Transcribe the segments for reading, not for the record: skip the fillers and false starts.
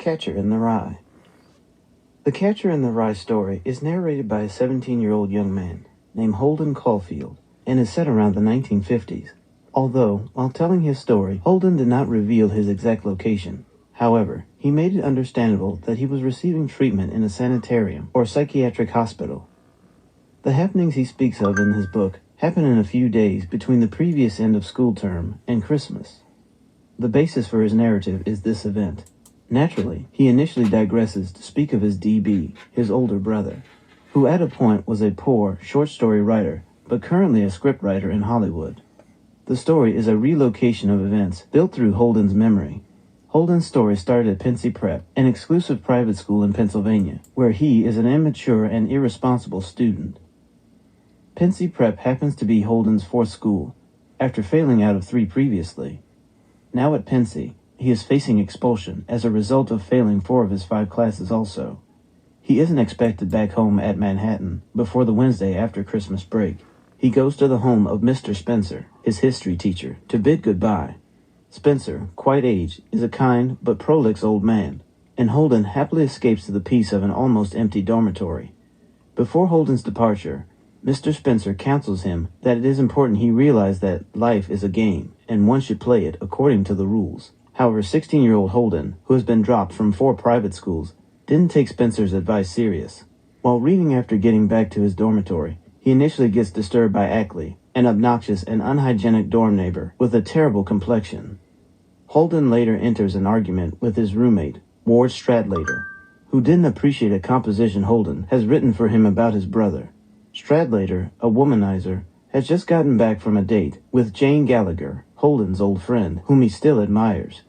Catcher in the Rye. The Catcher in the Rye story is narrated by a 17-year-old young man named Holden Caulfield and is set around the 1950s. Although, while telling his story, Holden did not reveal his exact location. However, he made it understandable that he was receiving treatment in a sanitarium or psychiatric hospital. The happenings he speaks of in his book happen in a few days between the previous end of school term and Christmas. The basis for his narrative is this event. Naturally, he initially digresses to speak of his DB, his older brother, who at a point was a poor, short story writer, but currently a scriptwriter in Hollywood. The story is a relocation of events built through Holden's memory. Holden's story started at Pensy Prep, an exclusive private school in Pennsylvania, where he is an immature and irresponsible student. Pensy Prep happens to be Holden's fourth school, after failing out of 3 previously. Now at Pensy, he is facing expulsion as a result of failing 4 of his 5 classes also. He isn't expected back home at Manhattan before the Wednesday after Christmas break. He goes to the home of Mr. Spencer, his history teacher, to bid goodbye. Spencer, quite aged, is a kind but prolix old man, and Holden happily escapes to the peace of an almost empty dormitory. Before Holden's departure, Mr. Spencer counsels him that it is important he realize that life is a game, and one should play it according to the rules. However, 16-year-old Holden, who has been dropped from 4 private schools, didn't take Spencer's advice serious. While reading after getting back to his dormitory, he initially gets disturbed by Ackley, an obnoxious and unhygienic dorm neighbor with a terrible complexion. Holden later enters an argument with his roommate, Ward Stradlater, who didn't appreciate a composition Holden has written for him about his brother. Stradlater, a womanizer, has just gotten back from a date with Jane Gallagher, Holden's old friend, whom he still admires.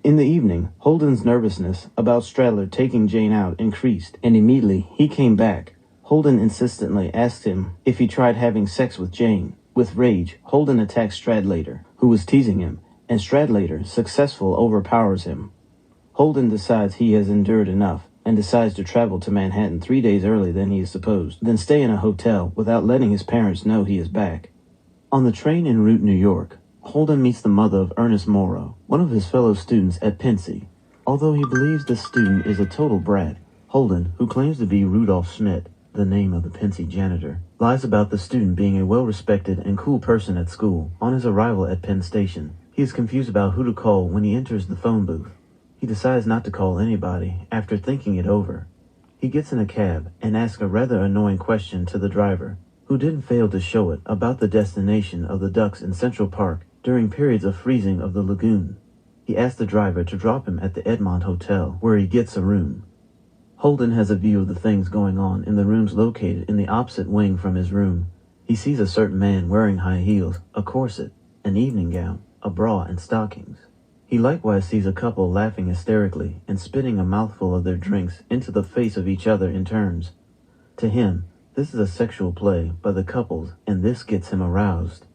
In the evening, Holden's nervousness about Stradlater taking Jane out increased, and immediately he came back. Holden insistently asked him if he tried having sex with Jane. With rage, Holden attacks Stradlater, who was teasing him, and Stradlater, successful, overpowers him. Holden decides he has endured enough, and decides to travel to Manhattan 3 days earlier than he is supposed, then stay in a hotel without letting his parents know he is back. On the train en route to New York, Holden meets the mother of Ernest Morrow, one of his fellow students at Pensy. Although he believes this student is a total brat, Holden, who claims to be Rudolph Schmidt, the name of the Pensy janitor, lies about the student being a well-respected and cool person at school. On his arrival at Penn Station, he is confused about who to call when he enters the phone booth. He decides not to call anybody after thinking it over. He gets in a cab and asks a rather annoying question to the driver, who didn't fail to show it about the destination of the Ducks in Central Park during periods of freezing of the lagoon. He asks the driver to drop him at the Edmond Hotel, where he gets a room. Holden has a view of the things going on in the rooms located in the opposite wing from his room. He sees a certain man wearing high heels, a corset, an evening gown, a bra, and stockings. He likewise sees a couple laughing hysterically and spitting a mouthful of their drinks into the face of each other in turns. To him, this is a sexual play by the couples, and this gets him aroused.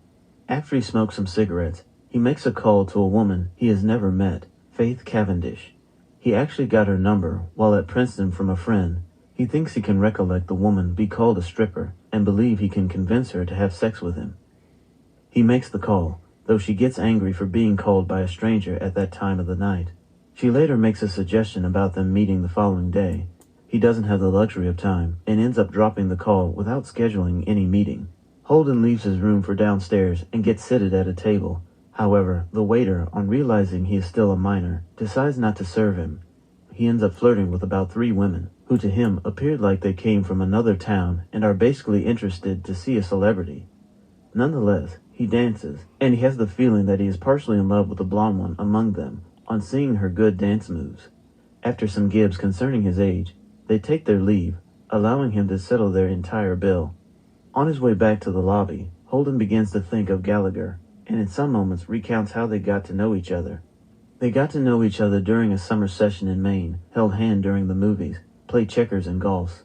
After he smokes some cigarettes, he makes a call to a woman he has never met, Faith Cavendish. He actually got her number while at Princeton from a friend. He thinks he can recollect the woman be called a stripper and believe he can convince her to have sex with him. He makes the call, though she gets angry for being called by a stranger at that time of the night. She later makes a suggestion about them meeting the following day. He doesn't have the luxury of time and ends up dropping the call without scheduling any meeting. Holden leaves his room for downstairs and gets seated at a table. However, the waiter, on realizing he is still a minor, decides not to serve him. He ends up flirting with about 3 women, who to him appeared like they came from another town and are basically interested to see a celebrity. Nonetheless, he dances, and he has the feeling that he is partially in love with the blonde one among them on seeing her good dance moves. After some gibes concerning his age, they take their leave, allowing him to settle their entire bill. On his way back to the lobby, Holden begins to think of Gallagher, and in some moments recounts how they got to know each other. They got to know each other during a summer session in Maine, held hand during the movies, played checkers and golf.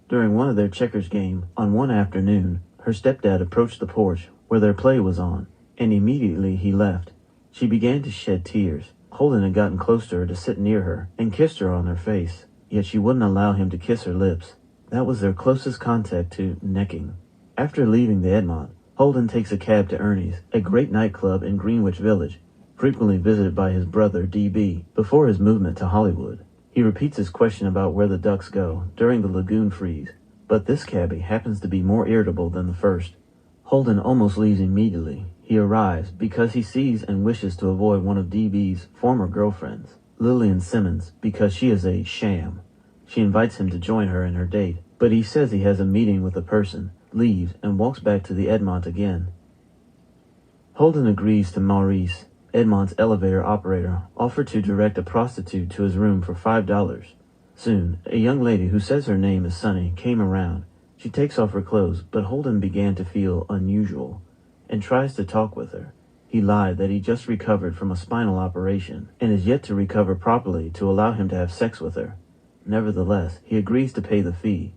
During one of their checkers game, on one afternoon, her stepdad approached the porch where their play was on, and immediately he left. She began to shed tears. Holden had gotten close to her to sit near her and kissed her on her face, yet she wouldn't allow him to kiss her lips. That was their closest contact to necking. After leaving the Edmond, Holden takes a cab to Ernie's, a great nightclub in Greenwich Village. frequently visited by his brother DB before his movement to Hollywood. He repeats his question about where the ducks go during the lagoon freeze, but this cabbie happens to be more irritable than the first. Holden almost leaves immediately. He arrives because he sees and wishes to avoid one of DB's former girlfriends, Lillian Simmons, because she is a sham. She invites him to join her in her date, but he says he has a meeting with a person, leaves, and walks back to the Edmont again. Holden agrees to Maurice, Edmont's elevator operator, offered to direct a prostitute to his room for $5. Soon, a young lady who says her name is Sunny came around. She takes off her clothes, but Holden began to feel unusual and tries to talk with her. He lied that he just recovered from a spinal operation and is yet to recover properly to allow him to have sex with her. Nevertheless, he agrees to pay the fee.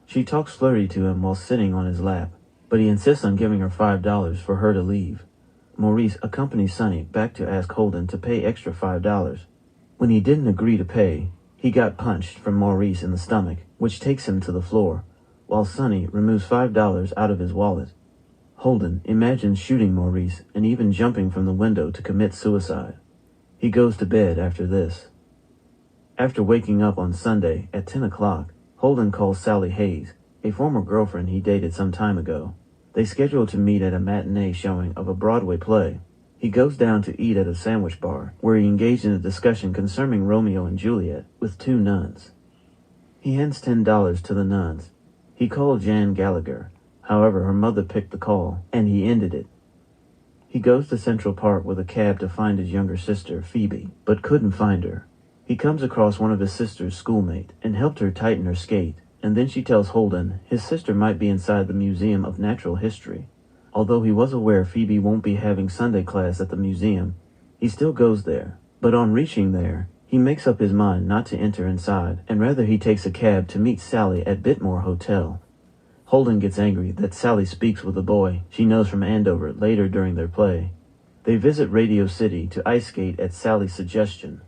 She talks flirty to him while sitting on his lap, but he insists on giving her $5 for her to leave. Maurice accompanies Sunny back to ask Holden to pay extra $5. When he didn't agree to pay, he got punched from Maurice in the stomach, which takes him to the floor, while Sunny removes $5 out of his wallet. Holden imagines shooting Maurice and even jumping from the window to commit suicide. He goes to bed after this. After waking up on Sunday at 10 o'clock, Holden calls Sally Hayes, a former girlfriend he dated some time ago. They schedule to meet at a matinee showing of a Broadway play. He goes down to eat at a sandwich bar, where he engaged in a discussion concerning Romeo and Juliet with two nuns. He hands $10 to the nuns. He called Jan Gallagher. However, her mother picked the call, and he ended it. He goes to Central Park with a cab to find his younger sister, Phoebe, but couldn't find her. He comes across one of his sister's schoolmate and helped her tighten her skate, and then she tells Holden his sister might be inside the Museum of Natural History. Although he was aware Phoebe won't be having Sunday class at the museum, he still goes there. But on reaching there, he makes up his mind not to enter inside, and rather he takes a cab to meet Sally at Bitmore Hotel. Holden gets angry that Sally speaks with a boy she knows from Andover later during their play. They visit Radio City to ice skate at Sally's suggestion.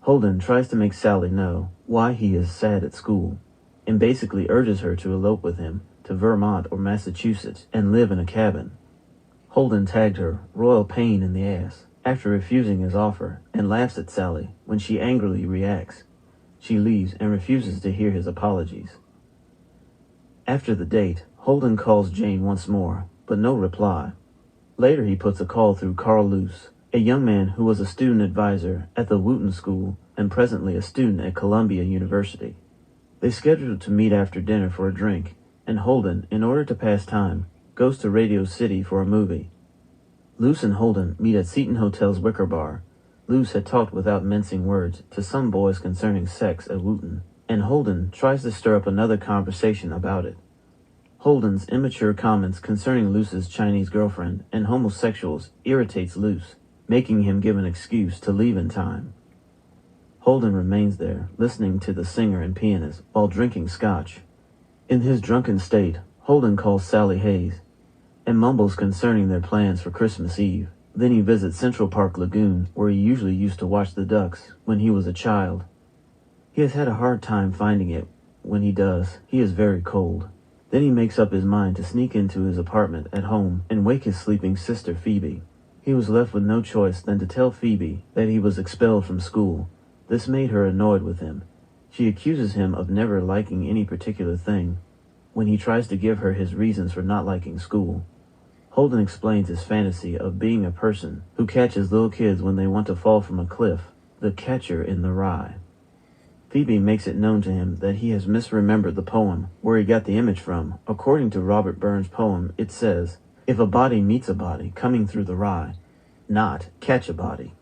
Holden tries to make Sally know why he is sad at school, and basically urges her to elope with him to Vermont or Massachusetts and live in a cabin. Holden tagged her royal pain in the ass after refusing his offer and laughs at Sally when she angrily reacts. She leaves and refuses to hear his apologies. After the date, Holden calls Jane once more, but no reply. Later he puts a call through Carl Luce, a young man who was a student advisor at the Wooten School and presently a student at Columbia University. They scheduled to meet after dinner for a drink, and Holden, in order to pass time, goes to Radio City for a movie. Luce and Holden meet at Seton Hotel's Wicker Bar. Luce had talked without mincing words to some boys concerning sex at Wooten, and Holden tries to stir up another conversation about it. Holden's immature comments concerning Luce's Chinese girlfriend and homosexuals irritates Luce, making him give an excuse to leave in time. Holden remains there, listening to the singer and pianist while drinking scotch. In his drunken state, Holden calls Sally Hayes and mumbles concerning their plans for Christmas Eve. Then he visits Central Park Lagoon, where he usually used to watch the ducks when he was a child. He has had a hard time finding it. When he does, he is very cold. Then he makes up his mind to sneak into his apartment at home and wake his sleeping sister Phoebe. He was left with no choice than to tell Phoebe that he was expelled from school. This made her annoyed with him. She accuses him of never liking any particular thing. When he tries to give her his reasons for not liking school, Holden explains his fantasy of being a person who catches little kids when they want to fall from a cliff, the catcher in the rye. Phoebe makes it known to him that he has misremembered the poem where he got the image from. According to Robert Burns' poem, it says, "If a body meets a body coming through the rye, not catch a body."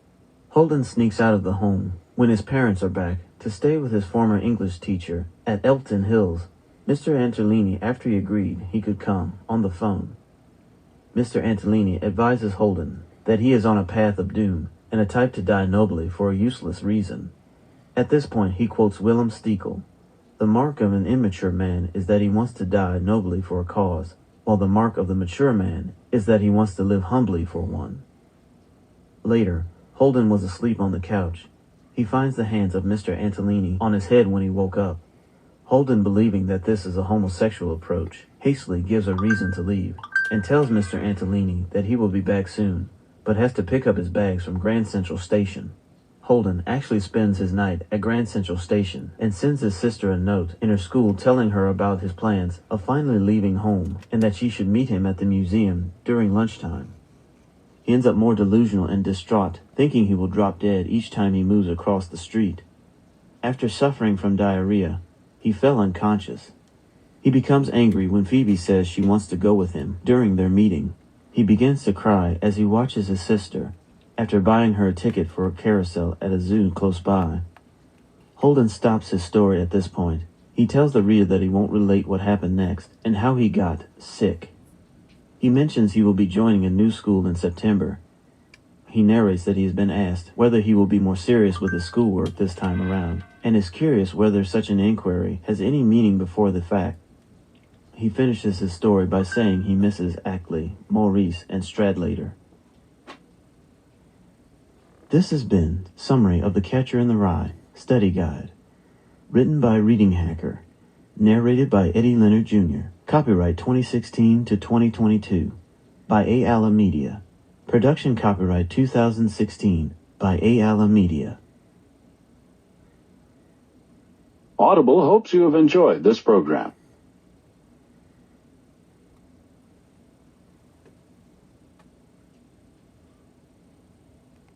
Holden sneaks out of the home when his parents are back to stay with his former English teacher at Elton Hills. Mr. Antolini, after he agreed he could come, on the phone. Mr. Antolini advises Holden that he is on a path of doom and a type to die nobly for a useless reason. At this point, he quotes Willem Stekel. The mark of an immature man is that he wants to die nobly for a cause, while the mark of the mature man is that he wants to live humbly for one. Later, Holden was asleep on the couch. He finds the hands of Mr. Antolini on his head when he woke up. Holden, believing that this is a homosexual approach, hastily gives a reason to leave, and tells Mr. Antolini that he will be back soon. but has to pick up his bags from Grand Central Station. Holden actually spends his night at Grand Central Station and sends his sister a note in her school telling her about his plans of finally leaving home and that she should meet him at the museum during lunchtime. He ends up more delusional and distraught, thinking he will drop dead each time he moves across the street. After suffering from diarrhea, he fell unconscious. He becomes angry when Phoebe says she wants to go with him during their meeting. He begins to cry as he watches his sister, after buying her a ticket for a carousel at a zoo close by. Holden stops his story at this point. He tells the reader that he won't relate what happened next and how he got sick. He mentions he will be joining a new school in September. He narrates that he has been asked whether he will be more serious with his schoolwork this time around, and is curious whether such an inquiry has any meaning before the fact. He finishes his story by saying he misses Ackley, Maurice, and Stradlater. This has been Summary of The Catcher in the Rye Study Guide, written by Reading Hacker, narrated by Eddie Leonard Jr., copyright 2016 to 2022, by Ayala Media, production copyright 2016, by Ayala Media. Audible hopes you have enjoyed this program.